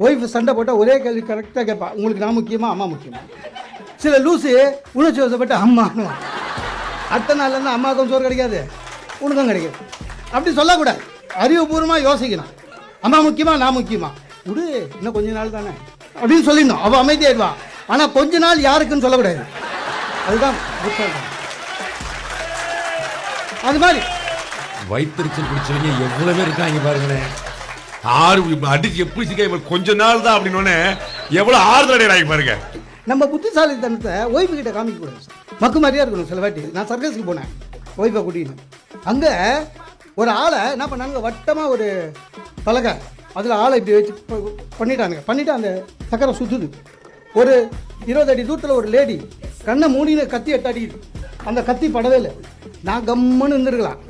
Wife சண்டை போட்டால் ஒரே கேள்வி கரெக்டாக கேட்பா, உங்களுக்கு நான் முக்கியமா அம்மா முக்கியமா? சில லூஸு உணர்ச்சி வசப்பட்டு அம்மா, அடுத்த நாள்லேருந்து அம்மாவுக்கும் சோறு கிடைக்காது, உனக்கும் கிடைக்காது. அப்படி சொல்லக்கூடாது, அறிவுபூர்வமாக யோசிக்கணும். அம்மா முக்கியமா நான் முக்கியமா, விடு இன்னும் கொஞ்ச நாள் தானே அப்படின்னு சொல்லிடணும். அவள் அமைதியாயிடுவா. ஆனால் கொஞ்ச நாள் யாருக்குன்னு சொல்லக்கூடாது. அதுதான் அது மாதிரி வயிற்றுச்சல் பிடிச்சவங்க எவ்வளவு பேர் இருக்காங்க பாருங்களேன். அடிச்சு எப்படி சிக்க கொஞ்ச நாள் தான் அப்படின்னு எவ்வளவு ஆறுதல் அடைகிறாங்க பாருங்க. நம்ம புத்திசாலித்தனத்தை ஒய்ஃபு கிட்ட காமிக்க கூடாது. மக்கு மாதிரியா இருக்கணும். சில வாட்டி நான் சர்க்கஸுக்கு போனேன் ஒய்ஃபை கூட்டின்னு. அங்கே ஒரு ஆளை என்ன பண்ணாங்க, வட்டமாக ஒரு பலகை, அதில் ஆளை இப்படி வச்சு பண்ணிவிட்டு அந்த சக்கரை சுற்றுது. ஒரு 20 அடி தூரத்தில் ஒரு லேடி கண்ணை மூடின்னு கத்தி எட்டாடிக்குது. அந்த கத்தி படவே இல்லை. நான் கம்முன்னு இருந்துருக்கலாம்.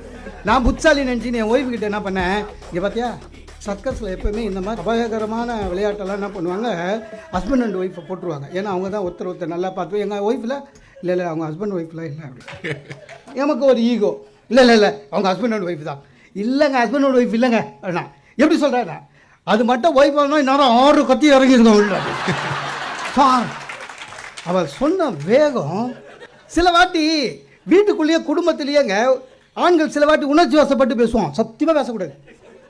நான் புத்தாலி நினச்சின்னு என் ஒய்ஃபு கிட்ட என்ன பண்ணேன், இங்கே பார்த்தியா சர்க்கஸில் எப்போவுமே இந்த மாதிரி அபாயகரமான விளையாட்டெல்லாம் என்ன பண்ணுவாங்க, ஹஸ்பண்ட் அண்ட் ஒய்ஃபை போட்டுருவாங்க. ஏன்னா அவங்க தான் ஒருத்தர் நல்லா பார்த்து. எங்கள் ஒய்ஃபில் இல்லை அவங்க ஹஸ்பண்ட் ஒய்ஃபில் இல்லை அப்படி. நமக்கு ஒரு ஈகோ, இல்லை அவங்க ஹஸ்பண்ட் அண்ட் ஒய்ஃப் தான். இல்லைங்க ஹஸ்பண்ட் அண்ட் ஒய்ஃப் இல்லைங்க அண்ணா, எப்படி சொல்கிறேண்ணா? அது மட்டும் ஒய்ஃப் ஆனால் இன்னும் 6 கத்தி இறங்கியிருக்கோம் உள்ள. அவள் சொன்ன வேகம். சில வாட்டி வீட்டுக்குள்ளேயே குடும்பத்திலேயேங்க ஆண்கள் சில வாட்டி உணர்ச்சி வசப்பட்டு பேசுவோம். சத்தியமாக பேசக்கூடாது,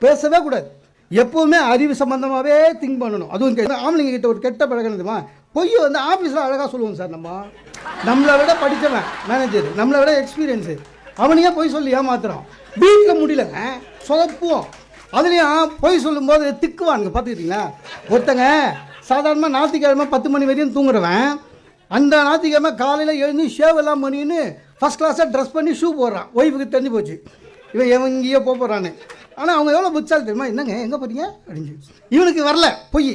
பேசவே கூடாது. எப்போவுமே அறிவு சம்மந்தமாகவே திங்க் பண்ணணும். அதுவும் ஆம்பளைங்க கிட்ட ஒரு கெட்ட பழகினதுமா, பொய்யை வந்து ஆஃபீஸில் அழகாக சொல்லுவோம் சார். நம்மளை விட படித்தவன் மேனேஜர், நம்மளை விட எக்ஸ்பீரியன்ஸு, அவனையே பொய் சொல்லி ஏமாத்துறோம். வீட்டில் முடியலங்க சொதப்புவோம். அதுலேயும் பொய் சொல்லும்போது திக்குவானுங்க. பார்த்துக்கிட்டிங்களா? ஒருத்தங்க சாதாரணமாக ஞாயிற்றுக்கிழமை 10 மணி வரையும் தூங்குறவன் அந்த ஞாயிற்றுக்கிழமை காலையில் எழுந்து ஷேவ் எல்லாம் பண்ணின்னு ஃபஸ்ட் கிளாஸாக ட்ரெஸ் பண்ணி ஷூ போடுறான். ஒய்ஃபுக்கு தெரிஞ்சு போச்சு இவன் எங்கேயோ போகிறான்னு. ஆனால் அவங்க எவ்வளோ புத்தால் தெரியுமா, என்னங்க எங்கே போகிறீங்க அப்படின்னு. இவனுக்கு வரல பொய்.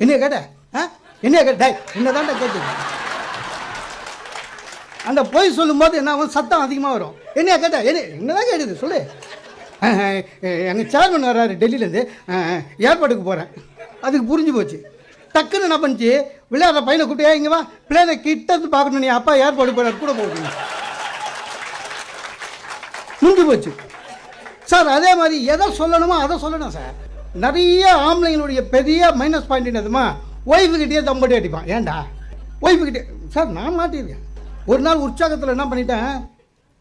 என்னைய கேட்ட என்னைய கேட்ட என்ன தாண்டா கேட்டு. அந்த பொய் சொல்லும்போது என்ன ஆகும், சத்தம் அதிகமாக வரும். என்னையா கேட்ட என்னதான் கேட்டுது சொல்லு. எங்கள் சேர்மன் வர்றாரு டெல்லியிலேருந்து, ஏர்போர்ட்டுக்கு போகிறேன். அதுக்கு புரிஞ்சு போச்சு. டக்குன்னு என்ன பண்ணிச்சு, விளையாடுற பையனை கூப்பிட்டு இங்கே வா பிள்ளைனை கிட்டத்து பார்க்கணும், நீ அப்பா ஏர்போர்ட்டுக்கு போகிறார் கூட போகணும். முடிஞ்சு போச்சு சார். அதே மாதிரி எதை சொல்லணுமோ அதை சொல்லணும் சார். நிறைய ஆம்பளைங்களுடைய பெரிய மைனஸ் பாயிண்ட் என்னதுமா, ஒய்ஃபுக்கிட்டே தம்பட்டி அடிப்பான். ஏன்டா ஒய்ஃபுக்கிட்டே சார் நான் மாட்டியிருக்கேன். ஒரு நாள் உற்சாகத்தில் என்ன பண்ணிட்டேன்,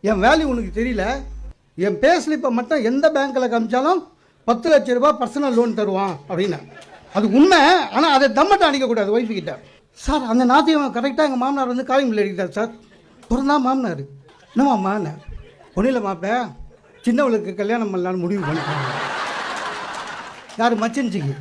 என் வேல்யூ உனக்கு தெரியல, என் பே ஸ்லிப்பை மட்டும் எந்த பேங்க்கில் காமிச்சாலும் 10 லட்ச ரூபா பர்சனல் லோன் தருவான் அப்படின்னு. அது உண்மை. ஆனால் அதை தம்மட்டை அடிக்கக்கூடாது ஒய்ஃபுக்கிட்ட. சார் அந்த நாத்தியம் கரெக்டாக எங்கள் மாமனார் வந்து காலிங் பில் அடிக்கிறார் சார். பிறந்தா மாமனார் என்னம்மா ஒன்றும் இல்லை மாப்பிள்ள, சின்னவளுக்கு கல்யாணம் பண்ணலான்னு முடிவு பண்ணிட்டாங்க. யார் மச்சன்சிக்கு